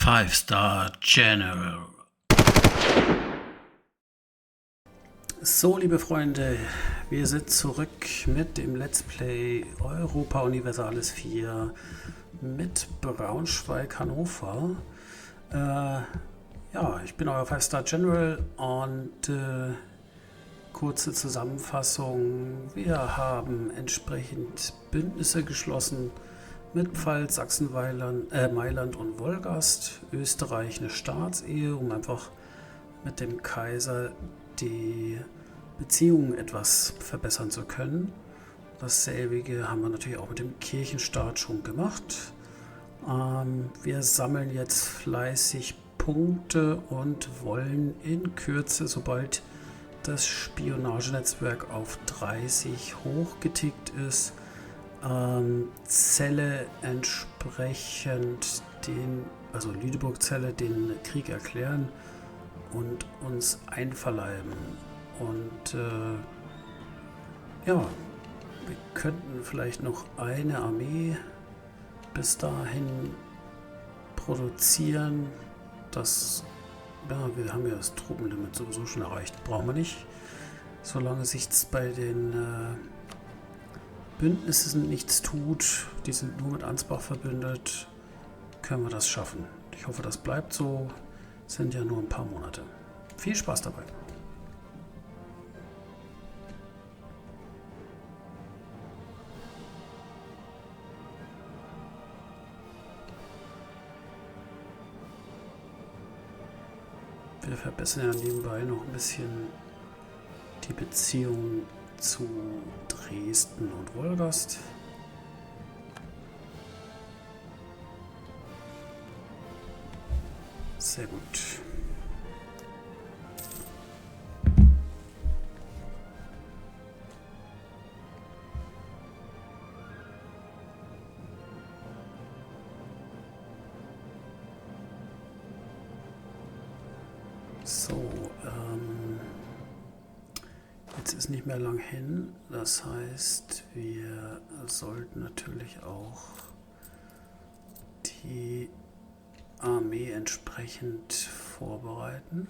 Five-Star General. So, liebe Freunde, wir sind zurück mit dem Let's Play Europa Universalis 4 mit Braunschweig Hannover. Ja, ich bin euer Five-Star General und kurze Zusammenfassung. Wir haben entsprechend Bündnisse geschlossen mit Pfalz, Sachsen, Mailand und Wolgast. Österreich eine Staatsehe, um einfach mit dem Kaiser die Beziehungen etwas verbessern zu können. Dasselbe haben wir natürlich auch mit dem Kirchenstaat schon gemacht. Wir sammeln jetzt fleißig Punkte und wollen in Kürze, sobald das Spionagenetzwerk auf 30 hochgetickt ist, Celle entsprechend also Lüneburg-Celle, den Krieg erklären und uns einverleiben. Und ja, wir könnten vielleicht noch eine Armee bis dahin produzieren. Ja, wir haben ja das Truppenlimit sowieso schon erreicht. Brauchen wir nicht. Solange sich bei den Bündnissen nichts tut, die sind nur mit Ansbach verbündet, können wir das schaffen. Ich hoffe, das bleibt so. Sind ja nur ein paar Monate. Viel Spaß dabei. Wir verbessern ja nebenbei noch ein bisschen die Beziehung zu Dresden und Wolgast. Sehr gut. So, jetzt ist nicht mehr lang hin. Das heißt, wir sollten natürlich auch die Armee entsprechend vorbereiten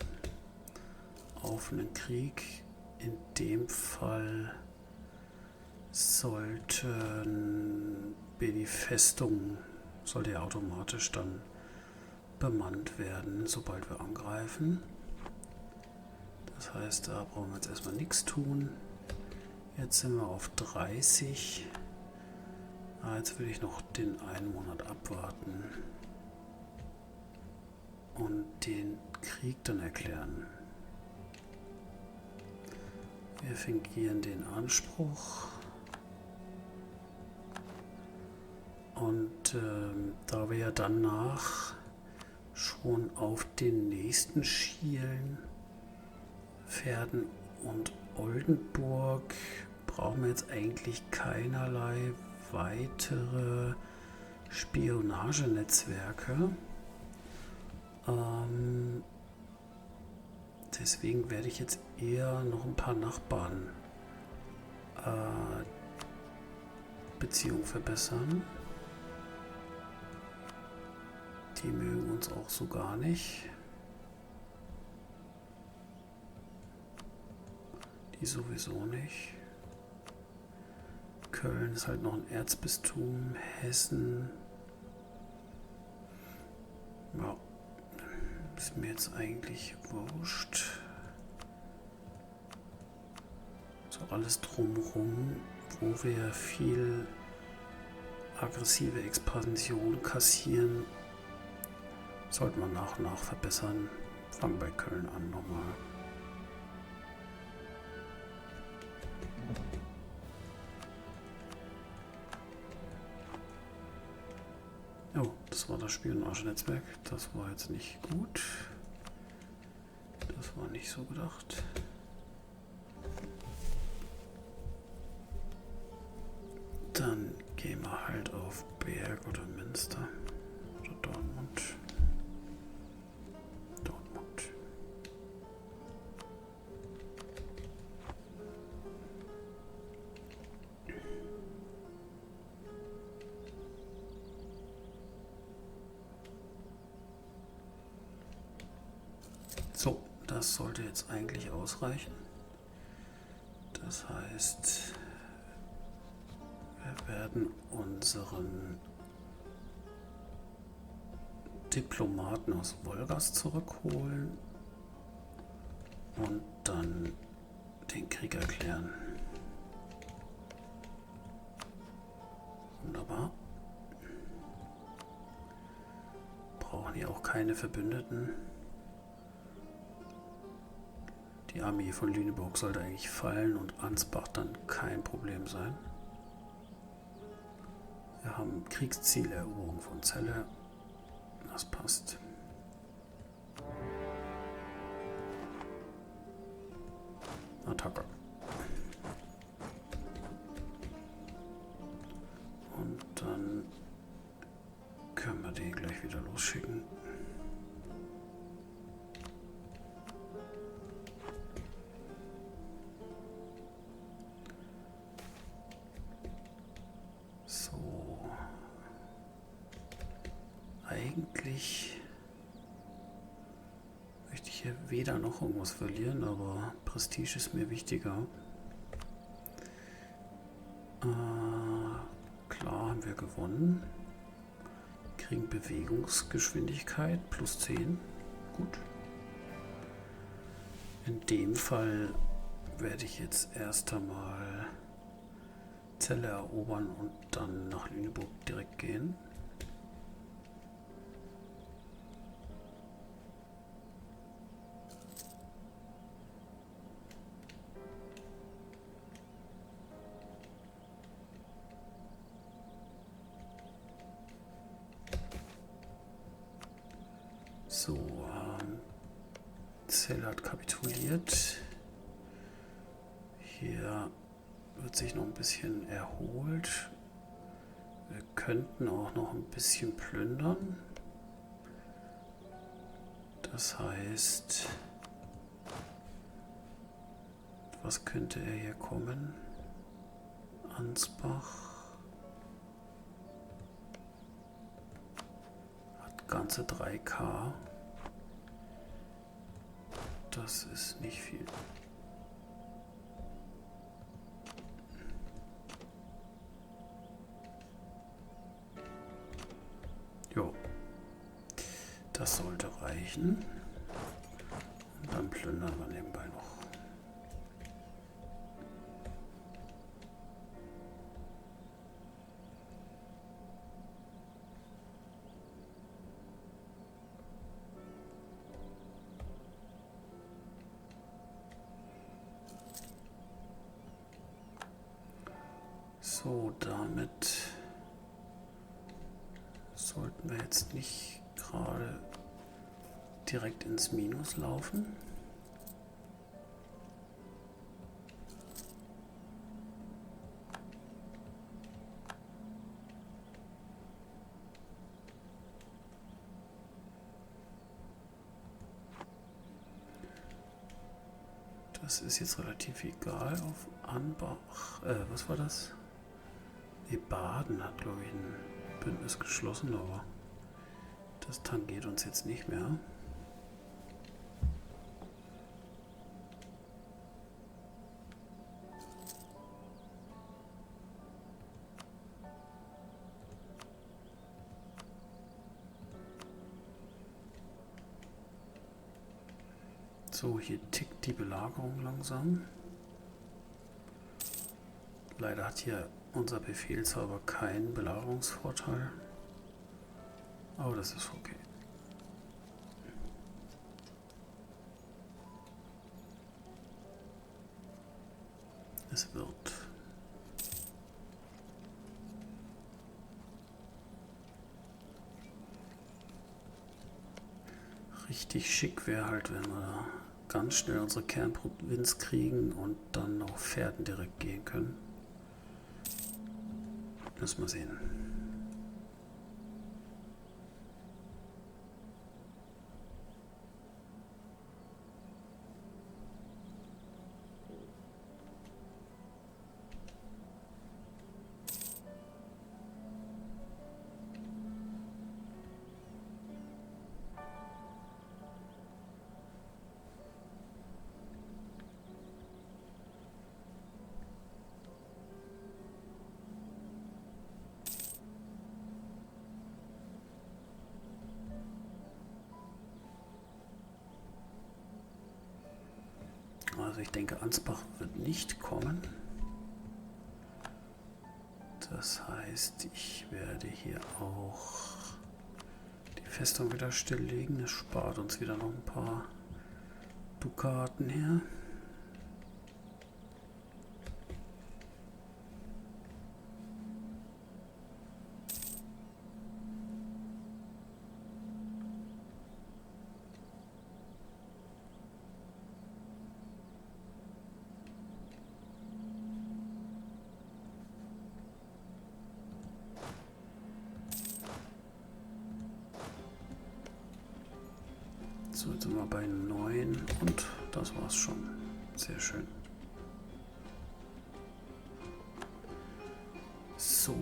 auf einen Krieg. In dem Fall sollten wir die Festung, sollte ja automatisch dann bemannt werden, sobald wir angreifen. Das heißt, da brauchen wir jetzt erstmal nichts tun. Jetzt sind wir auf 30. Jetzt will ich noch den einen Monat abwarten und den Krieg dann erklären. Wir fingieren den Anspruch und da wir ja danach schon auf den nächsten schielen, Verden und Oldenburg, brauchen wir jetzt eigentlich keinerlei weitere Spionagenetzwerke. Deswegen werde ich jetzt eher noch ein paar Nachbarn Beziehungen verbessern. Die mögen uns auch so gar nicht. Die sowieso nicht. Köln ist halt noch ein Erzbistum. Hessen. Ja, ist mir jetzt eigentlich wurscht. So alles drumherum, wo wir viel aggressive Expansion kassieren, sollte man nach und nach verbessern. Fangen bei Köln an nochmal. Oh, das war das Spionagenetzwerk. Das war jetzt nicht gut. Das war nicht so gedacht. Dann gehen wir halt auf Berg oder Münster oder Dortmund. So, das sollte jetzt eigentlich ausreichen. Das heißt, wir werden unseren Diplomaten aus Wolgast zurückholen und dann den Krieg erklären. Wunderbar. Brauchen hier auch keine Verbündeten. Die Armee von Lüneburg sollte eigentlich fallen und Ansbach dann kein Problem sein. Wir haben Kriegszieleröffnung von Celle. Das passt. Attacke. Und dann können wir den gleich wieder losschicken. So. Eigentlich möchte ich hier weder noch irgendwas verlieren, aber Prestige ist mir wichtiger. Klar haben wir gewonnen. Kriegen Bewegungsgeschwindigkeit plus 10. Gut. In dem Fall werde ich jetzt erst einmal Celle erobern und dann nach Lüneburg direkt gehen. So, Celle hat kapituliert. Hier wird sich noch ein bisschen erholt. Wir könnten auch noch ein bisschen plündern. Das heißt, was könnte er hier kommen? Ansbach hat ganze 3K. Das ist nicht viel. Jo, das sollte reichen. Und dann plündern wir nebenbei noch. So, damit sollten wir jetzt nicht gerade direkt ins Minus laufen. Das ist jetzt relativ egal auf Anbach. Was war das? Nee, Baden hat, glaube ich, ein Bündnis geschlossen, aber das tangiert uns jetzt nicht mehr. So, hier tickt die Belagerung langsam. Leider hat hier unser Befehlshaber keinen Belagerungsvorteil. Aber das ist okay. Es wird. Richtig schick wäre halt, wenn wir da ganz schnell unsere Kernprovinz kriegen und dann auf Pferden direkt gehen können. Müssen wir sehen. ich denke, Ansbach wird nicht kommen. Das heißt, ich werde hier auch die Festung wieder stilllegen. Das spart uns wieder noch ein paar Dukaten her. So, jetzt sind wir bei 9 und das war's schon. Sehr schön. So.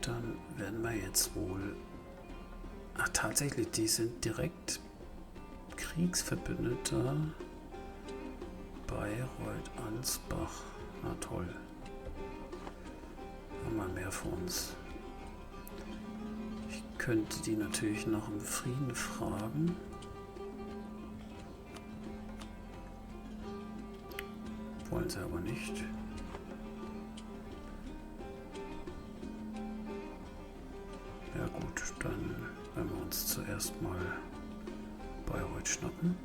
Dann werden wir jetzt wohl... Ach, tatsächlich, die sind direkt Kriegsverbündeter. Bayreuth, Ansbach. Na toll. Haben wir mehr für uns. Ich könnte die natürlich nach dem Frieden fragen. Wollen sie aber nicht. Ja gut, dann werden wir uns zuerst mal Bayreuth schnappen.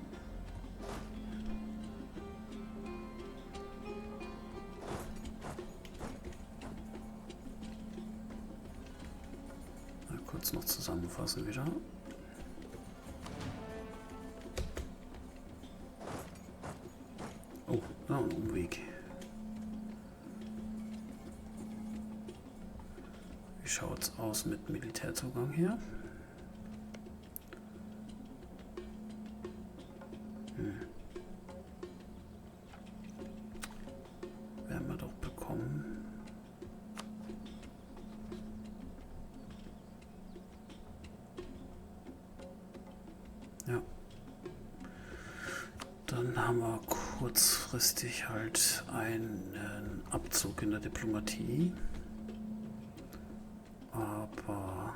Mal kurz noch zusammenfassen wieder. Oh, na, ein Umweg. Wie schaut es aus mit Militärzugang hier? Werden wir doch bekommen. Ja. Dann haben wir kurzfristig halt einen Abzug in der Diplomatie. Aber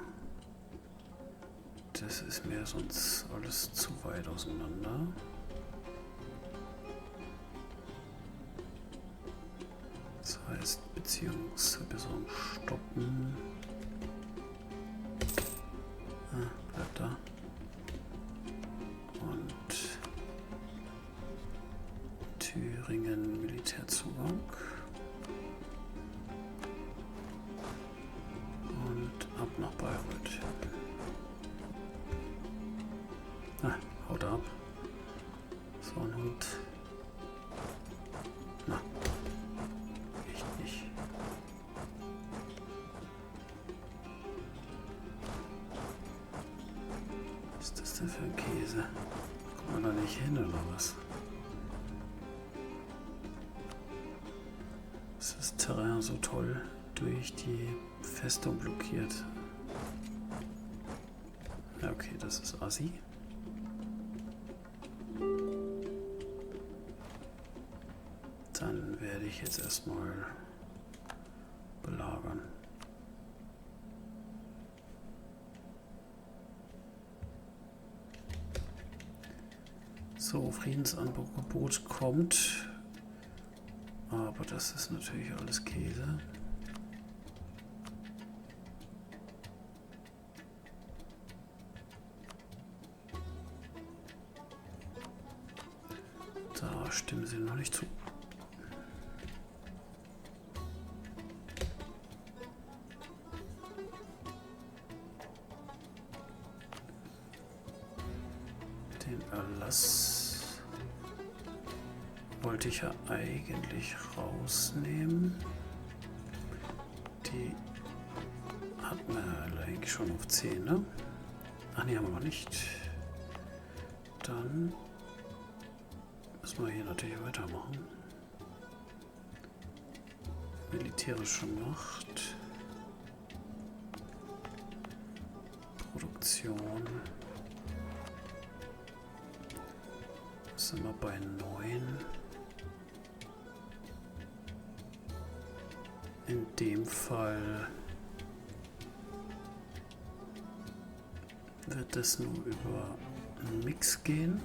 das ist mir sonst alles zu weit auseinander. Das heißt, Beziehungsverbesserung stoppen. Bleibt da. Und Thüringen Militärzugang. Und ab nach Bayreuth. Haut ab. So ein Hund. Na. Echt nicht. Was ist das denn für ein Käse? Kommt man da nicht hin oder was? Ist das Terrain so toll durch die Festung blockiert? Ja, okay, das ist assi. Dann werde ich jetzt erstmal belagern. So, Friedensangebot kommt. Aber das ist natürlich alles Käse. Da stimmen sie noch nicht zu. Den Erlass wollte ich ja eigentlich rausnehmen. Die hatten wir eigentlich schon auf 10, ne? Ach nee, haben wir noch nicht. Dann müssen wir hier natürlich weitermachen. Militärische Macht. Produktion. Sind wir bei 9. In dem Fall wird es nur über Mix gehen.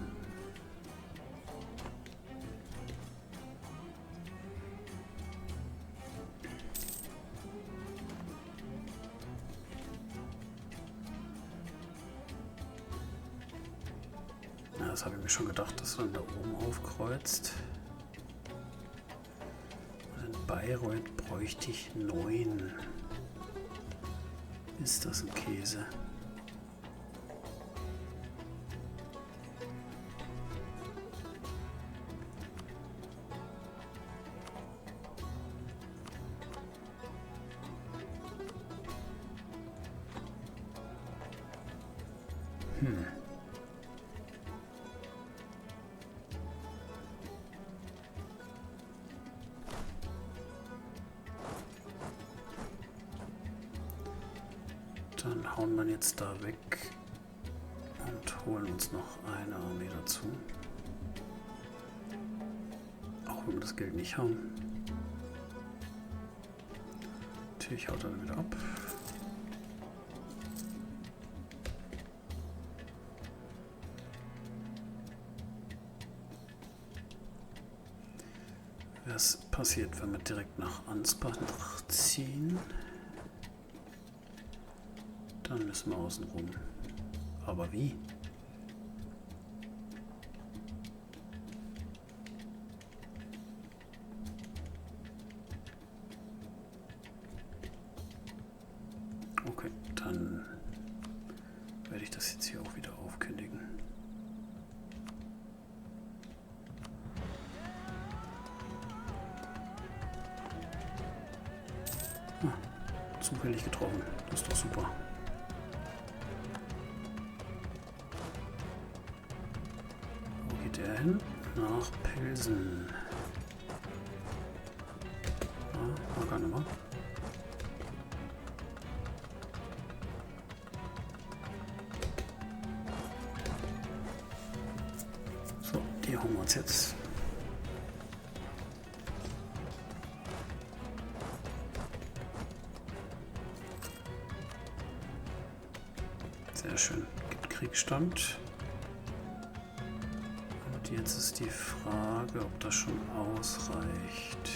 Ja, das habe ich mir schon gedacht, dass er dann da oben aufkreuzt. Und in Bayreuth bräuchte ich 9. Ist das ein Käse? Dann hauen wir jetzt da weg und holen uns noch eine Armee dazu. Auch wenn wir das Geld nicht haben. Natürlich haut er dann wieder ab. Was passiert, wenn wir direkt nach Ansbach ziehen? Dann müssen wir außen rum. Aber wie? Okay, dann werde ich das jetzt hier auch wieder aufkündigen. Zufällig getroffen. Das ist doch super. Wo geht er hin? Nach Pilsen. Ah, war gar nicht mal. So, die holen wir uns jetzt. Sehr schön. Gibt Kriegsstand. Und jetzt ist die Frage, ob das schon ausreicht.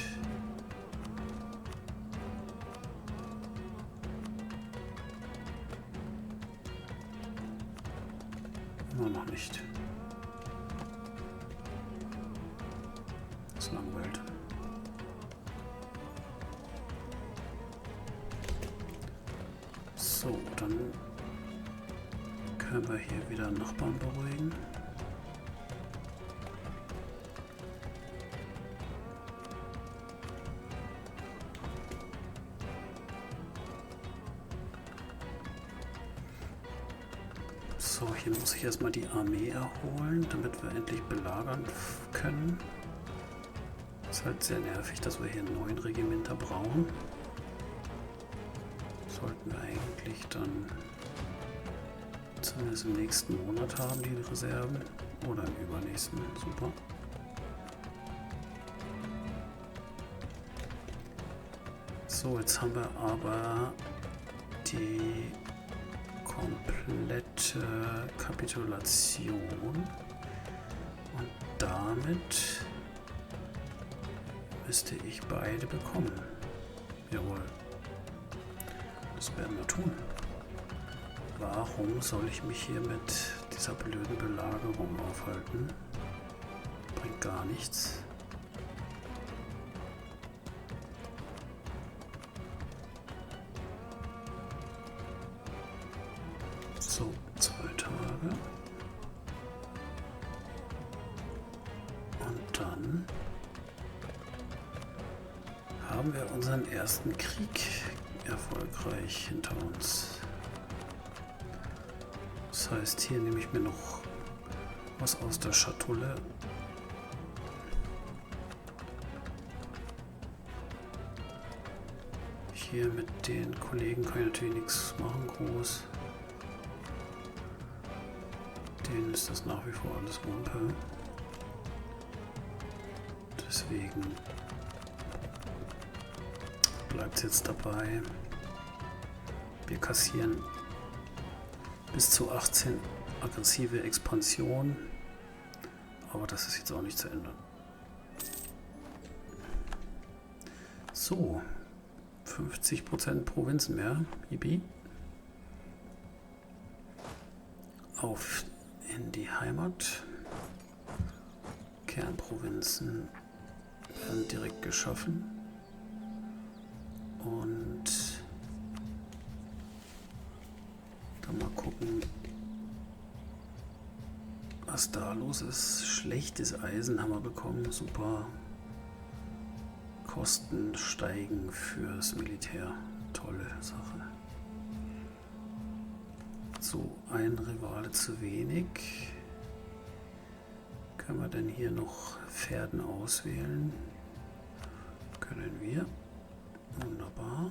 Immer noch nicht. Das langweilt. So, dann können wir hier wieder Nachbarn beruhigen. So, hier muss ich erstmal die Armee erholen, damit wir endlich belagern können. Ist halt sehr nervig, dass wir hier 9 Regimenter brauchen. Sollten wir eigentlich dann zumindest im nächsten Monat haben, die Reserven. Oder im übernächsten. Super. So, jetzt haben wir aber die komplette Kapitulation. Und damit müsste ich beide bekommen. Jawohl. Das werden wir tun. Warum soll ich mich hier mit dieser blöden Belagerung aufhalten? Bringt gar nichts. So, 2 Tage. Und dann haben wir unseren ersten Krieg erfolgreich hinter uns. Das heißt, hier nehme ich mir noch was aus der Schatulle. Hier mit den Kollegen kann ich natürlich nichts machen, groß. Denen ist das nach wie vor alles Wumpe. Deswegen bleibt es jetzt dabei. Wir kassieren bis zu 18 aggressive Expansion. Aber das ist jetzt auch nicht zu ändern. So, 50% Provinzen mehr. Yippie. Auf in die Heimat. Kernprovinzen werden direkt geschaffen. Und dann mal gucken, was da los ist. Schlechtes Eisen haben wir bekommen. Super. Kosten steigen fürs Militär. Tolle Sache. So, ein Rivale zu wenig. Können wir denn hier noch Pferden auswählen? Können wir. Wunderbar.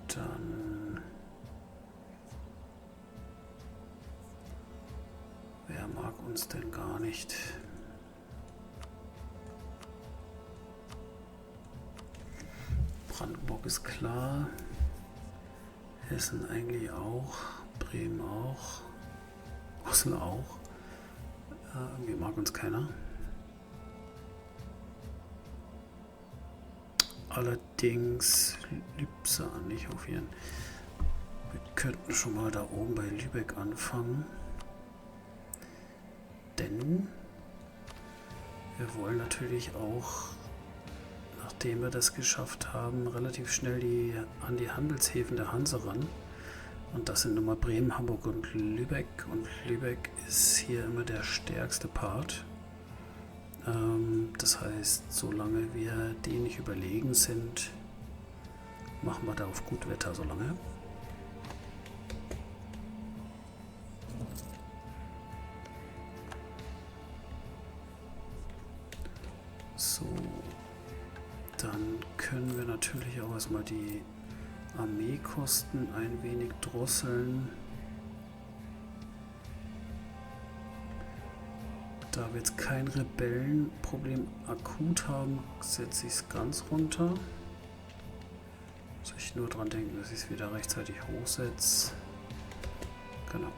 Dann... Wer mag uns denn gar nicht? Brandenburg ist klar. Hessen eigentlich auch. Bremen auch. Oslo auch. Irgendwie mag uns keiner. Allerdings Lübse nicht auf ihren. Wir könnten schon mal da oben bei Lübeck anfangen. Denn wir wollen natürlich auch, nachdem wir das geschafft haben, relativ schnell an die Handelshäfen der Hanse ran. Und das sind nun mal Bremen, Hamburg und Lübeck. Und Lübeck ist hier immer der stärkste Part. Das heißt, solange wir denen nicht überlegen sind, machen wir da auf gut Wetter so lange. So, dann können wir natürlich auch erstmal die Armeekosten ein wenig drosseln. Da wir jetzt kein Rebellenproblem akut haben, setze ich es ganz runter. Muss ich nur dran denken, dass ich es wieder rechtzeitig hochsetze. Genau.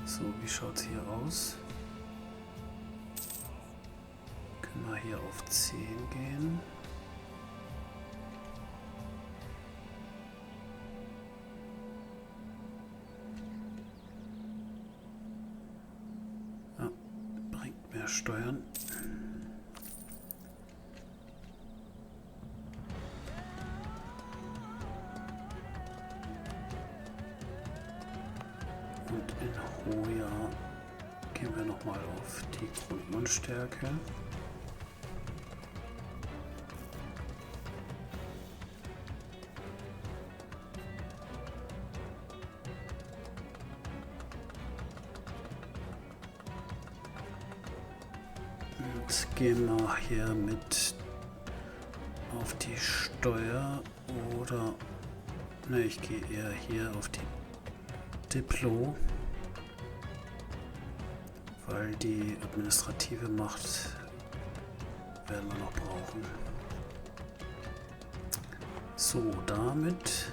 So, wie schaut es hier aus? Können wir hier auf 10 gehen. Ja, bringt mehr Steuern. Und in Hoya gehen wir nochmal auf die Grundmannstärke. Und gehen wir hier mit auf die Steuer oder ne, ich gehe eher hier auf die Diplo, weil die administrative Macht werden wir noch brauchen. So, damit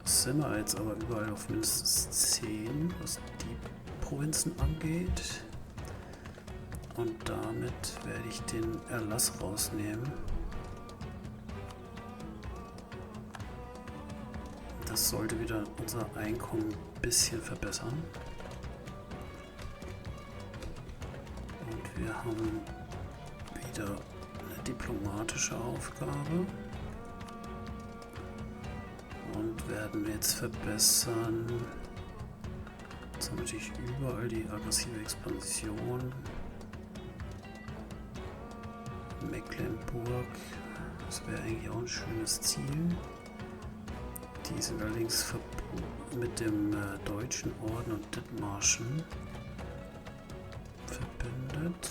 sind wir jetzt aber überall auf mindestens 10, was die Provinzen angeht. Und damit werde ich den Erlass rausnehmen. Das sollte wieder unser Einkommen ein bisschen verbessern. Und wir haben wieder eine diplomatische Aufgabe. Und werden jetzt verbessern. Jetzt haben wir natürlich überall die aggressive Expansion. Mecklenburg, das wäre eigentlich auch ein schönes Ziel. Die sind allerdings verbunden mit dem Deutschen Orden und Dithmarschen verbündet.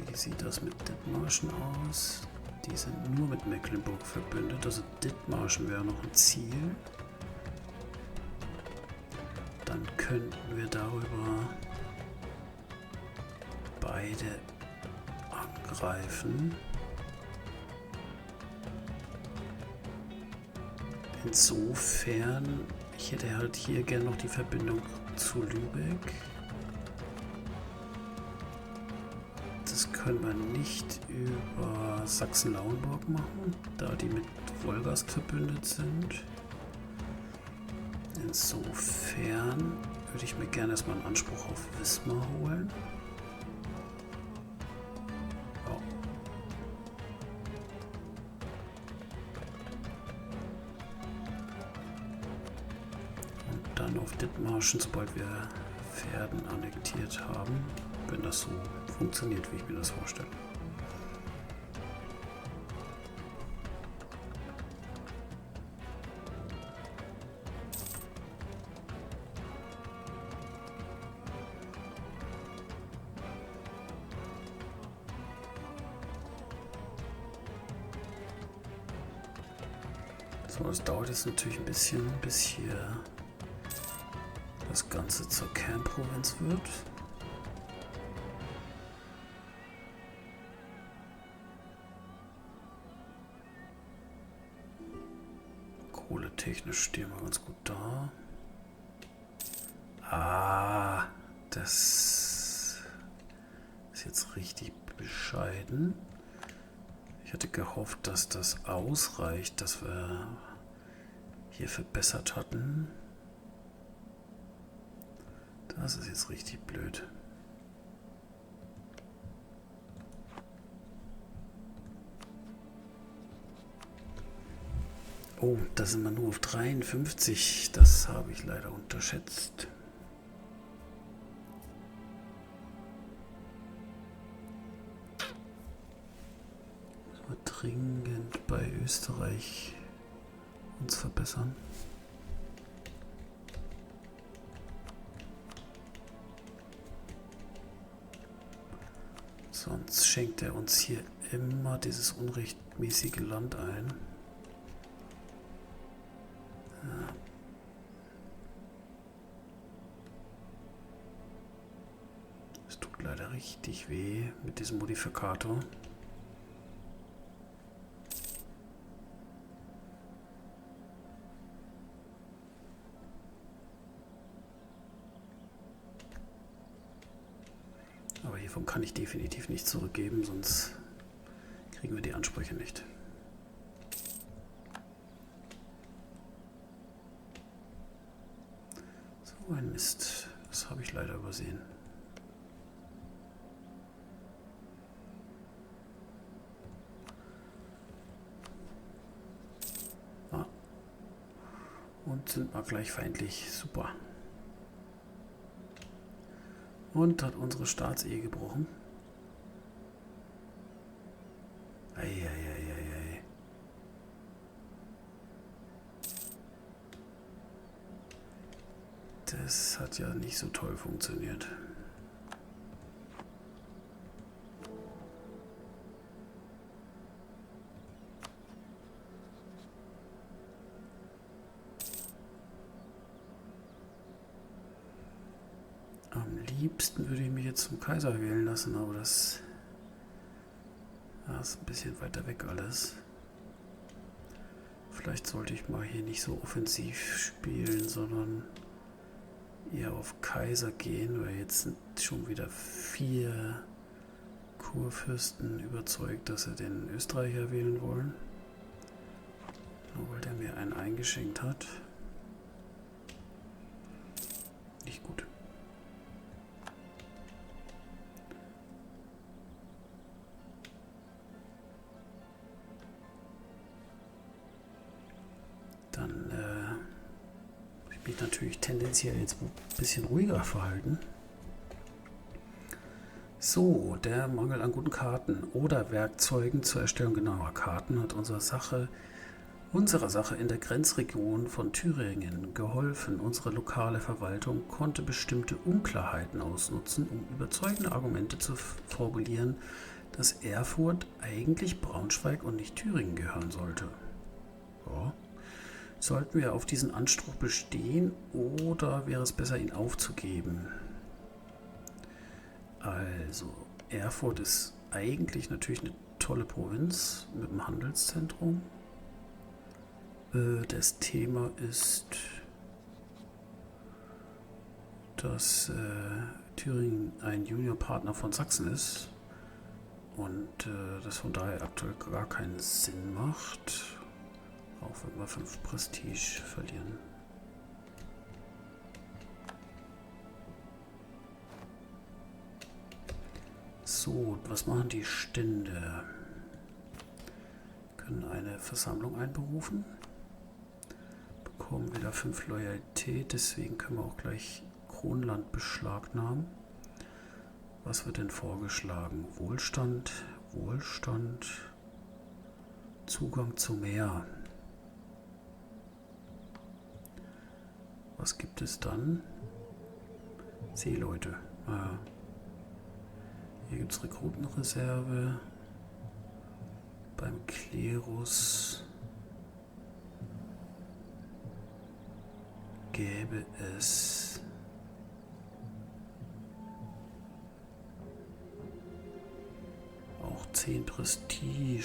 Wie sieht das mit Dithmarschen aus? Die sind nur mit Mecklenburg verbündet, also Dithmarschen wäre noch ein Ziel. Dann könnten wir darüber beide angreifen. Insofern, ich hätte halt hier gerne noch die Verbindung zu Lübeck. Das können wir nicht über Sachsen-Lauenburg machen, da die mit Wolgast verbündet sind. Insofern würde ich mir gerne erstmal einen Anspruch auf Wismar holen. Ja. Und dann auf Dithmarschen, sobald wir Verden annektiert haben, wenn das so funktioniert, wie ich mir das vorstelle. So, das dauert jetzt natürlich ein bisschen, bis hier das Ganze zur Kernprovinz wird. Kohletechnisch stehen wir ganz gut da. Ah, das ist jetzt richtig bescheiden. Ich hatte gehofft, dass das ausreicht, dass wir hier verbessert hatten. Das ist jetzt richtig blöd. Oh, da sind wir nur auf 53. Das habe ich leider unterschätzt. Müssen wir dringend bei Österreich uns verbessern. Sonst schenkt er uns hier immer dieses unrechtmäßige Land ein. Ja. Es tut leider richtig weh mit diesem Modifikator. Aber hiervon kann ich definitiv nicht zurückgeben, sonst kriegen wir die Ansprüche nicht. So ein Mist. Das habe ich leider übersehen. Ah. Und sind wir gleich feindlich. Super. Und hat unsere Staatsehe gebrochen. Eieieiei. Das hat ja nicht so toll funktioniert. Am liebsten würde ich mich jetzt zum Kaiser wählen lassen, aber das ist ein bisschen weiter weg alles. Vielleicht sollte ich mal hier nicht so offensiv spielen, sondern eher auf Kaiser gehen, weil jetzt sind schon wieder 4 Kurfürsten überzeugt, dass sie den Österreicher wählen wollen. Nur weil der mir einen eingeschenkt hat. Nicht gut. Dann muss ich mich natürlich tendenziell jetzt ein bisschen ruhiger verhalten. So, der Mangel an guten Karten oder Werkzeugen zur Erstellung genauer Karten hat unserer Sache in der Grenzregion von Thüringen geholfen. Unsere lokale Verwaltung konnte bestimmte Unklarheiten ausnutzen, um überzeugende Argumente zu formulieren, dass Erfurt eigentlich Braunschweig und nicht Thüringen gehören sollte. Ja. Sollten wir auf diesen Anspruch bestehen oder wäre es besser, ihn aufzugeben? Also, Erfurt ist eigentlich natürlich eine tolle Provinz mit einem Handelszentrum. Das Thema ist, dass Thüringen ein Juniorpartner von Sachsen ist und das von daher aktuell gar keinen Sinn macht, auch wenn wir 5 Prestige verlieren. So, was machen die Stände? Können eine Versammlung einberufen, bekommen wieder 5 Loyalität, deswegen können wir auch gleich Kronland beschlagnahmen. Was wird denn vorgeschlagen? Wohlstand, Wohlstand, Zugang zu Meer. Was gibt es dann? Seeleute. Hier gibt es Rekrutenreserve. Beim Klerus gäbe es auch 10 Prestige.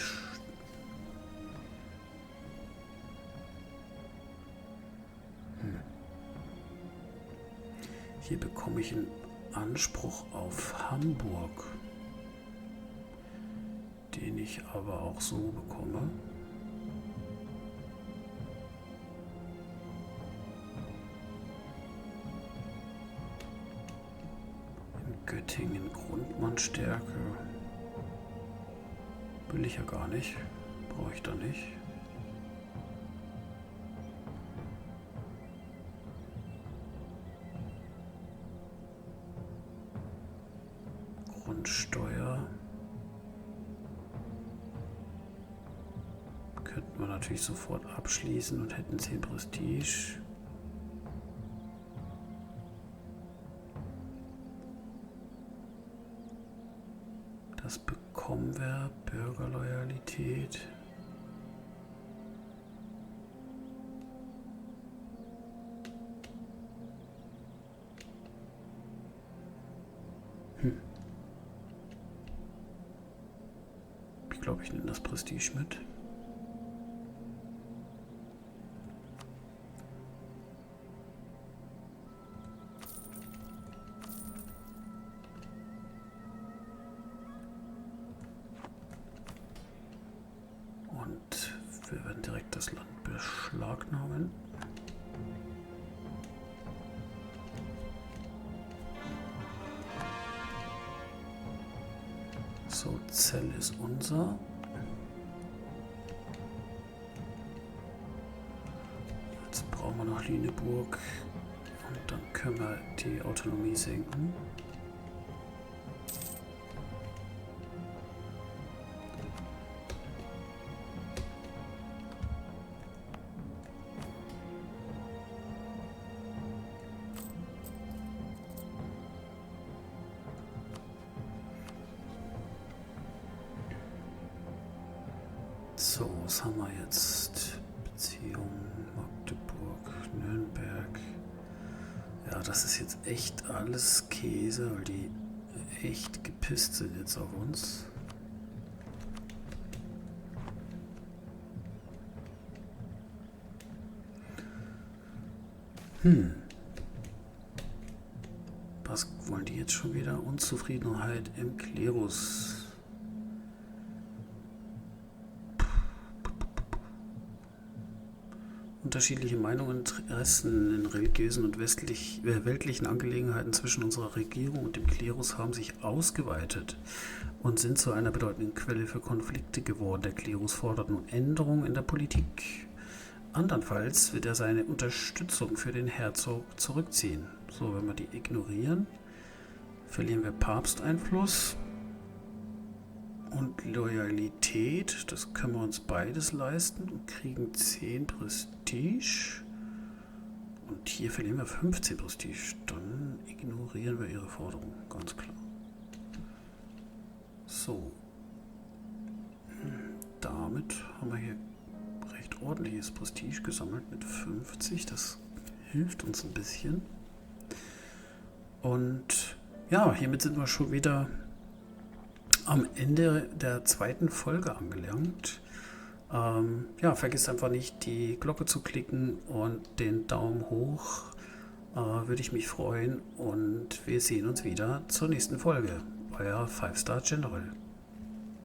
Hier bekomme ich einen Anspruch auf Hamburg, den ich aber auch so bekomme. In Göttingen Grundmannstärke will ich ja gar nicht, brauche ich da nicht. Grundsteuer könnten wir natürlich sofort abschließen und hätten 10 Prestige. Das bekommen wir, Bürgerloyalität. Ich glaube, ich nehme das Prestige mit. Und wir werden direkt das Land beschlagnahmen. So, Zell ist unser. Jetzt brauchen wir noch Lüneburg und dann können wir die Autonomie senken. So, was haben wir jetzt? Beziehung Magdeburg, Nürnberg. Ja, das ist jetzt echt alles Käse, weil die echt gepisst sind jetzt auf uns. Was wollen die jetzt schon wieder? Unzufriedenheit im Klerus. Unterschiedliche Meinungen und Interessen in religiösen und weltlichen Angelegenheiten zwischen unserer Regierung und dem Klerus haben sich ausgeweitet und sind zu einer bedeutenden Quelle für Konflikte geworden. Der Klerus fordert nun Änderungen in der Politik. Andernfalls wird er seine Unterstützung für den Herzog zurückziehen. So, wenn wir die ignorieren, verlieren wir Papsteinfluss und Loyalität. Das können wir uns beides leisten und kriegen 10 Prestige. Und hier verlieren wir 15 Prestige. Dann ignorieren wir ihre Forderung, ganz klar. So. Damit haben wir hier recht ordentliches Prestige gesammelt mit 50. Das hilft uns ein bisschen. Und ja, hiermit sind wir schon wieder am Ende der zweiten Folge angelangt. Ja, vergiss einfach nicht, die Glocke zu klicken und den Daumen hoch. Würde ich mich freuen und wir sehen uns wieder zur nächsten Folge. Euer 5-Star General.